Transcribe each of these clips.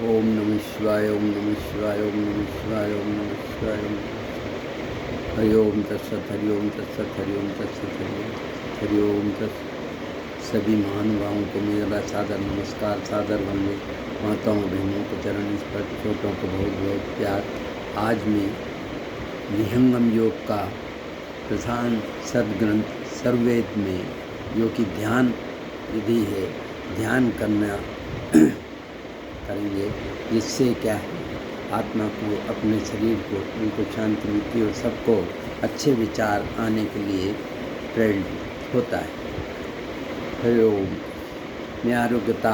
ओम नमः शिवाय, ओम नमः शिवाय, ओम नमः शिवाय, ओम नमः शिवाय, ओम हरि ओम तत्सत, हरि ओम तत्सत, हरि ओम तत्सत, हरि ओम तत्सत। सभी महानुभावों को मेरा सादर नमस्कार, सादर वंदे। माताओं बहनों को चरण स्पर्श, छोटों को बहुत बहुत प्यार। आज मैं विहंगम योग का प्रधान सदग्रंथ सर्ववेद में, जो कि ध्यान विधि है, ध्यान करना करेंगे, जिससे क्या है, आत्मा को, अपने शरीर को, उनको शांति मिलती और सबको अच्छे विचार आने के लिए प्रेरित होता है। हरि ओम। मैं आरोग्यता,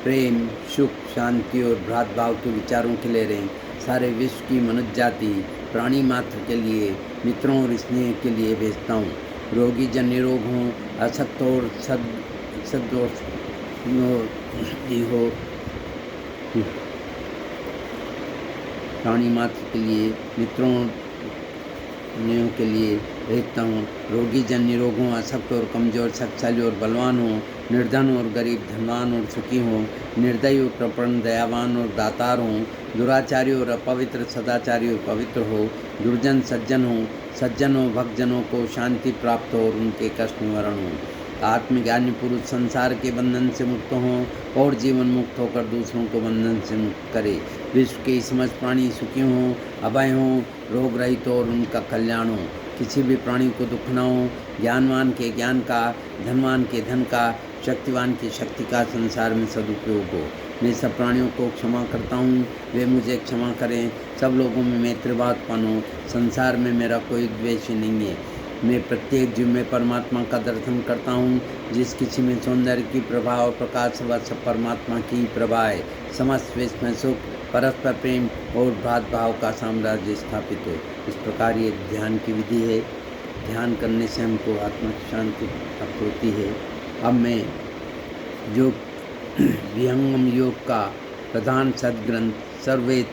प्रेम, सुख, शांति और भ्रातभाव के विचारों के लिए रहें, सारे विश्व की मनुष्य जाति, प्राणी मात्र के लिए, मित्रों और स्नेह के लिए भेजता हूँ। रोगी जन निरोग हों, असक्त और सदोष हो, प्राणी मात्र के लिए, मित्रों के लिए भेजता हूँ। रोगी जन निरोग हों, असक्त और कमजोर, शक्तिशाली और बलवान हो, निर्धन और गरीब, धनवान और सुखी हों, निर्दयी और प्रपन्न, दयावान और दातार हों, दुराचारी और अपवित्र, सदाचारी और पवित्र हो, दुर्जन सज्जन हो, सज्जन हो, भक्तजनों को शांति प्राप्त हो और उनके कष्ट निवारण हो। आत्मज्ञानी पुरुष संसार के बंधन से मुक्त हों और जीवन मुक्त होकर दूसरों को बंधन से मुक्त करे। विश्व के समस्त प्राणी सुखी हों, अभय हों, रोग रहित हो और उनका कल्याण हो। किसी भी प्राणी को दुख न हो। ज्ञानवान के ज्ञान का, धनवान के धन का, शक्तिवान की शक्ति का संसार में सदुपयोग हो। मैं सब प्राणियों को क्षमा करता हूँ, वे मुझे क्षमा करें। सब लोगों में मैत्रीभाव उत्पन्न हो। संसार में मेरा कोई द्वेष नहीं है। मैं प्रत्येक जीव में परमात्मा का दर्शन करता हूँ। जिस किसी में सौंदर्य की प्रभा और प्रकाश, वह सब परमात्मा की प्रभा है। समस्त विश्व में सुख, परस्पर प्रेम और भाव का साम्राज्य स्थापित हो। इस प्रकार ये ध्यान की विधि है। ध्यान करने से हमको आत्मा की शांति प्राप्त होती है। अब मैं जो विहंगम योग का प्रधान सदग्रंथ सर्ववेद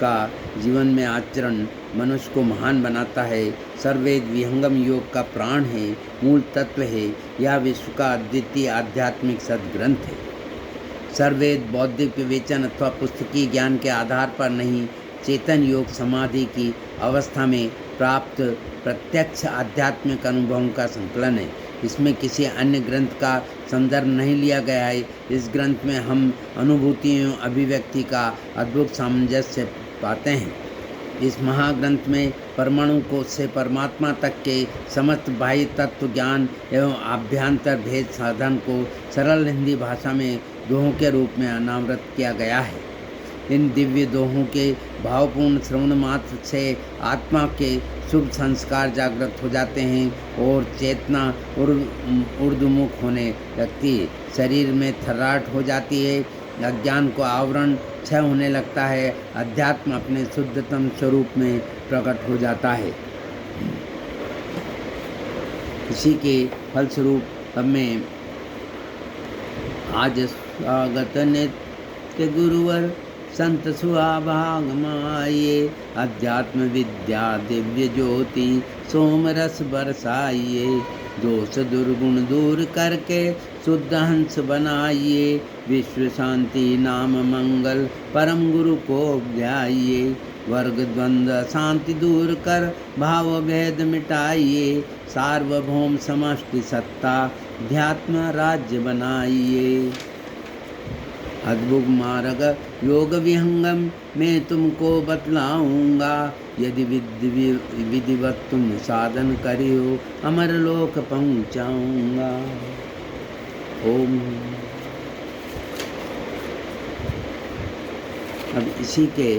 का जीवन में आचरण मनुष्य को महान बनाता है। सर्ववेद विहंगम योग का प्राण है, मूल तत्व है। यह विश्व का अद्वितीय आध्यात्मिक सदग्रंथ है। सर्ववेद बौद्धिक विवेचन अथवा पुस्तकीय ज्ञान के आधार पर नहीं, चेतन योग समाधि की अवस्था में प्राप्त प्रत्यक्ष आध्यात्मिक अनुभवों का संकलन है। इसमें किसी अन्य ग्रंथ का संदर्भ नहीं लिया गया है। इस ग्रंथ में हम अनुभूतियों, अभिव्यक्ति का अद्भुत सामंजस्य पाते हैं। इस महाग्रंथ में परमाणु को से परमात्मा तक के समस्त बाह्य तत्व ज्ञान एवं आभ्यंतर भेद साधन को सरल हिंदी भाषा में दोहों के रूप में अनावृत किया गया है। इन दिव्य दोहों के भावपूर्ण श्रवण मात्र से आत्मा के शुभ संस्कार जागृत हो जाते हैं और चेतना ऊर्ध्वमुख होने लगती है। शरीर में थर्राहट हो जाती है, अज्ञान को आवरण क्षय होने लगता है, अध्यात्म अपने शुद्धतम स्वरूप में प्रकट हो जाता है। इसी के फलस्वरूप अब मैं आज स्वागत नित्य गुरुवर संत सुहाभाग माइए, अध्यात्म विद्या दिव्य ज्योति सोम रस बरसाइए, दोष दुर्गुण दूर करके शुद्ध हंस बनाइए, विश्व शांति नाम मंगल परम गुरु को ध्याइए, वर्ग द्वंद्व शांति दूर कर भाव भेद मिटाइए, सार्वभौम समष्टि सत्ता ध्यात्म राज्य बनाइए। अद्भुत मार्ग योग विहंगम मैं तुमको बतलाऊंगा, यदि विधिवत तुम साधन करियो अमर लोक पहुँचाऊंगा। ओम। अब इसी के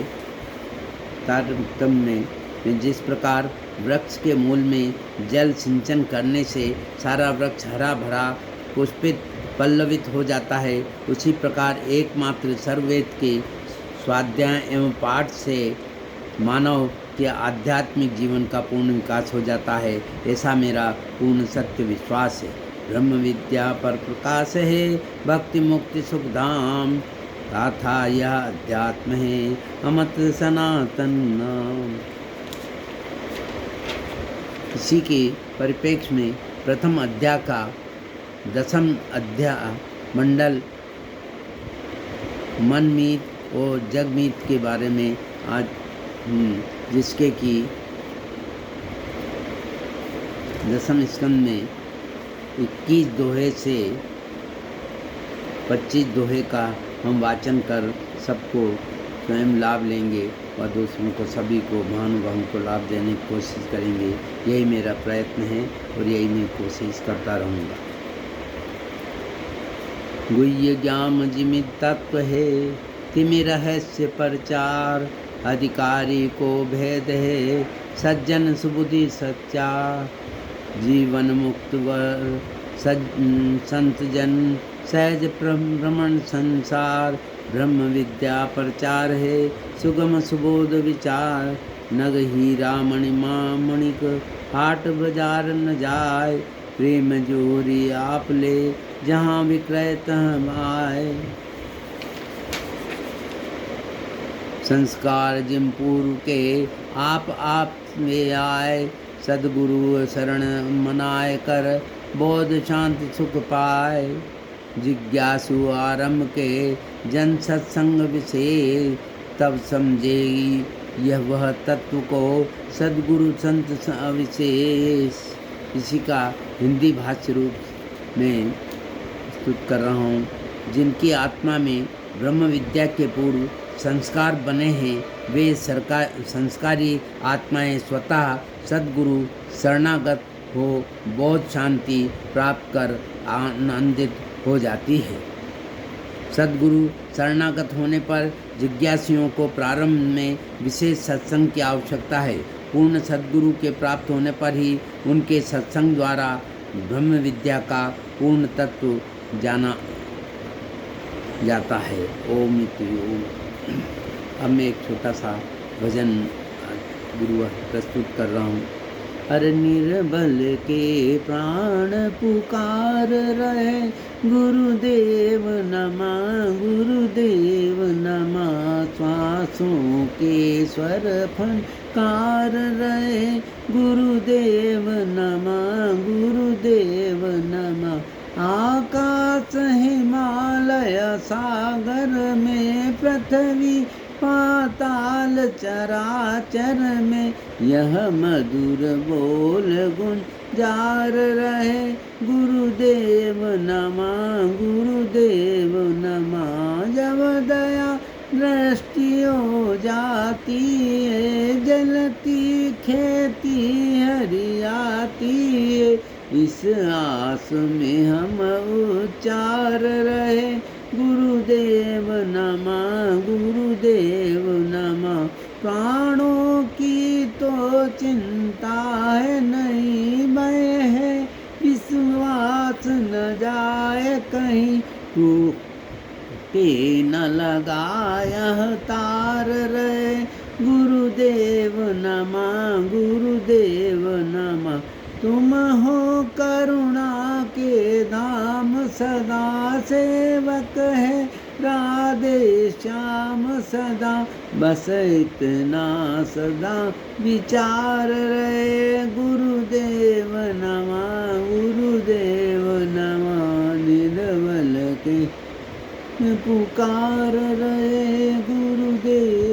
तारतम्य में जिस प्रकार वृक्ष के मूल में जल सिंचन करने से सारा वृक्ष हरा भरा पुष्पित पल्लवित हो जाता है, उसी प्रकार एकमात्र सर्ववेद के स्वाध्याय एवं पाठ से मानव के आध्यात्मिक जीवन का पूर्ण विकास हो जाता है। ऐसा मेरा पूर्ण सत्य विश्वास है। ब्रह्म विद्या पर प्रकाश है, भक्ति मुक्ति सुख धाम, गाथा यह अध्यात्म है अमत सनातन नाम। इसी के परिप्रेक्ष्य में प्रथम अध्याय का 10वां अध्याय मंडल मनमीत और जगमीत के बारे में आज जिसके कि 10वें स्कंद में 21 दोहे से 25 दोहे का हम वाचन कर सबको स्वयं लाभ लेंगे और दूसरों को, सभी को, महानुभावों को लाभ देने की कोशिश करेंगे। यही मेरा प्रयत्न है और यही मैं कोशिश करता रहूँगा। गुह्य ज्ञान जिमित तत्व है, तिमिर रहस्य प्रचार, अधिकारी को भेद है, सज्जन सुबुद्धि सच्चा, जीवन मुक्त वर संत जन, सहज भ्रमण संसार, ब्रह्म विद्या प्रचार है, सुगम सुबोध विचार, नग हीरा मणिमा मणिक, हाट बाजार न जाए, प्रेम जोरी आप ले, जहाँ विक्रय तहाँ आए। संस्कार जिम पूर्व के आप में आए, सदगुरु शरण मनाए कर, बोध शांति सुख पाए। जिज्ञासु आरंभ के जन सत्संग विशेष, तब समझेगी यह वह तत्व को, सदगुरु संत विशेष। इसी का हिंदी भाष्य रूप में प्रस्तुत कर रहा हूँ। जिनकी आत्मा में ब्रह्म विद्या के पूर्व संस्कार बने हैं, वे संस्कारी आत्माएं स्वतः सदगुरु शरणागत हो बहुत शांति प्राप्त कर आनंदित हो जाती है। सदगुरु शरणागत होने पर जिज्ञासियों को प्रारंभ में विशेष सत्संग की आवश्यकता है। पूर्ण सदगुरु के प्राप्त होने पर ही उनके सत्संग द्वारा ब्रह्म विद्या का पूर्ण तत्व जाना जाता है। ओम इति ओम। अब मैं एक छोटा सा भजन गुरु प्रस्तुत कर रहा हूँ। हर निर्बल के प्राण पुकार रहे, गुरुदेव नमा गुरुदेव नमा, श्वासों के स्वर फनकार रहे, गुरुदेव नमा गुरुदेव नमा। आकाश हिमालय सागर में, पृथ्वी पाताल चराचर में, यह मधुर बोल गुंजार रहे, गुरुदेव नमा गुरुदेव नमा। जब दया दृष्टि हो जाती है, जलती खेती हरियाती है, इस आस में हम उच्चार रहे, गुरुदेव नमा गुरुदेव नमा। प्राणों की तो चिंता है नहीं, भय है विश्वास न जाए कहीं, टूटे न लगाया तार रहे, गुरुदेव नमा गुरुदेव नमा। तुम हो करुणा के धाम, सदा सेवक है राधे श्याम सदा, बस इतना सदा विचार रहे, गुरुदेव नमा गुरुदेव नमा। निर्बल के पुकार रहे, गुरुदेव